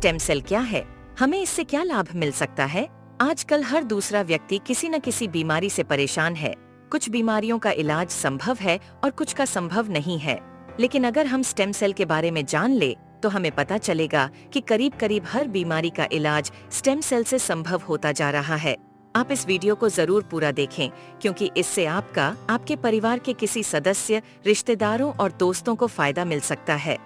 Stem cell क्या है? हमें इससे क्या लाभ मिल सकता है? आजकल हर दूसरा व्यक्ति किसी न किसी बीमारी से परेशान है। कुछ बीमारियों का इलाज संभव है और कुछ का संभव नहीं है। लेकिन अगर हम स्टेम सेल के बारे में जान ले तो हमें पता चलेगा कि करीब करीब हर बीमारी का इलाज स्टेम सेल से संभव होता जा रहा है। आप इस वीडियो को जरूर पूरा देखें, क्योंकि इससे आपका, आपके परिवार के किसी सदस्य, रिश्तेदारों और दोस्तों को फायदा मिल सकता है।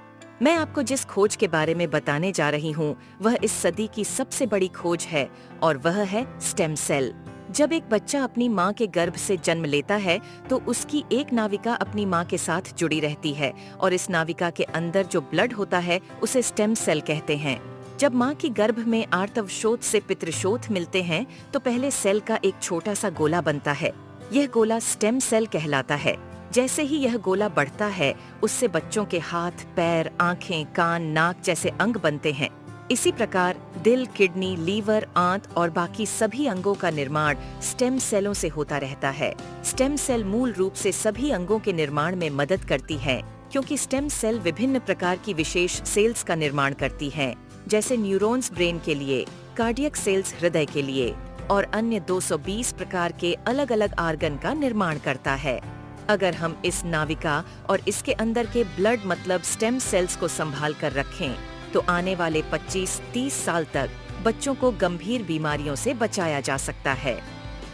मैं आपको जिस खोज के बारे में बताने जा रही हूँ वह इस सदी की सबसे बड़ी खोज है और वह है स्टेम सेल। जब एक बच्चा अपनी माँ के गर्भ से जन्म लेता है तो उसकी एक नाविका अपनी माँ के साथ जुड़ी रहती है और इस नाविका के अंदर जो ब्लड होता है उसे स्टेम सेल कहते हैं। जब माँ की गर्भ में आर्तवशोथ से पितृशोथ मिलते हैं तो पहले सेल का एक छोटा सा गोला बनता है। यह गोला स्टेम सेल कहलाता है। जैसे ही यह गोला बढ़ता है उससे बच्चों के हाथ, पैर, आँखें, कान, नाक जैसे अंग बनते हैं। इसी प्रकार दिल, किडनी, लीवर, आंत और बाकी सभी अंगों का निर्माण स्टेम सेलों से होता रहता है। स्टेम सेल मूल रूप से सभी अंगों के निर्माण में मदद करती है, क्योंकि स्टेम सेल विभिन्न प्रकार की विशेष सेल्स का निर्माण करती हैं, जैसे न्यूरॉन्स ब्रेन के लिए, कार्डियक सेल्स हृदय के लिए और अन्य 220 प्रकार के अलग अलग आर्गन का निर्माण करता है। अगर हम इस नाविका और इसके अंदर के ब्लड मतलब स्टेम सेल्स को संभाल कर रखें तो आने वाले 25-30 साल तक बच्चों को गंभीर बीमारियों से बचाया जा सकता है।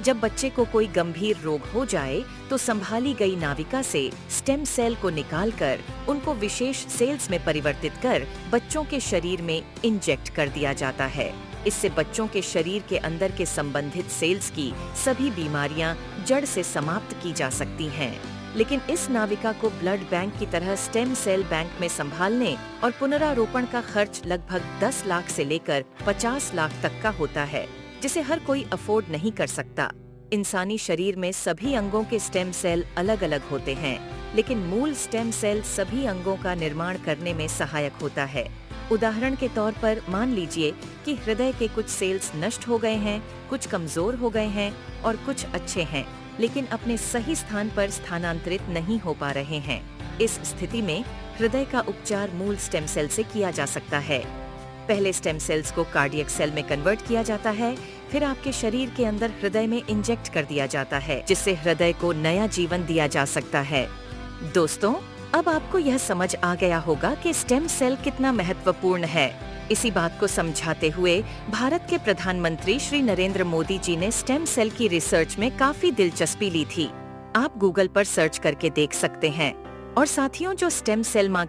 जब बच्चे को कोई गंभीर रोग हो जाए तो संभाली गई नाविका से स्टेम सेल को निकालकर उनको विशेष सेल्स में परिवर्तित कर बच्चों के शरीर में इंजेक्ट कर दिया जाता है। इससे बच्चों के शरीर के अंदर के संबंधित सेल्स की सभी बीमारियां जड़ से समाप्त की जा सकती हैं। लेकिन इस नाविका को ब्लड बैंक की तरह स्टेम सेल बैंक में संभालने और पुनरारोपण का खर्च लगभग 10 लाख से लेकर 50 लाख तक का होता है, जिसे हर कोई अफोर्ड नहीं कर सकता। इंसानी शरीर में सभी अंगों के स्टेम सेल अलग अलग होते हैं, लेकिन मूल स्टेम सेल सभी अंगों का निर्माण करने में सहायक होता है। उदाहरण के तौर पर मान लीजिए कि हृदय के कुछ सेल्स नष्ट हो गए हैं, कुछ कमजोर हो गए हैं और कुछ अच्छे हैं, लेकिन अपने सही स्थान पर स्थानांतरित नहीं हो पा रहे हैं। इस स्थिति में हृदय का उपचार मूल स्टेम सेल से किया जा सकता है। पहले स्टेम सेल्स को कार्डियक सेल में कन्वर्ट किया जाता है, फिर आपके शरीर के अंदर हृदय में इंजेक्ट कर दिया जाता है, जिससे हृदय को नया जीवन दिया जा सकता है। दोस्तों, अब आपको यह समझ आ गया होगा कि स्टेम सेल कितना महत्वपूर्ण है। इसी बात को समझाते हुए भारत के प्रधानमंत्री श्री नरेंद्र मोदी जी ने स्टेम सेल की रिसर्च में काफी दिलचस्पी ली थी। आप गूगल पर सर्च करके देख सकते हैं। और साथियों, जो स्टेम सेल माँ की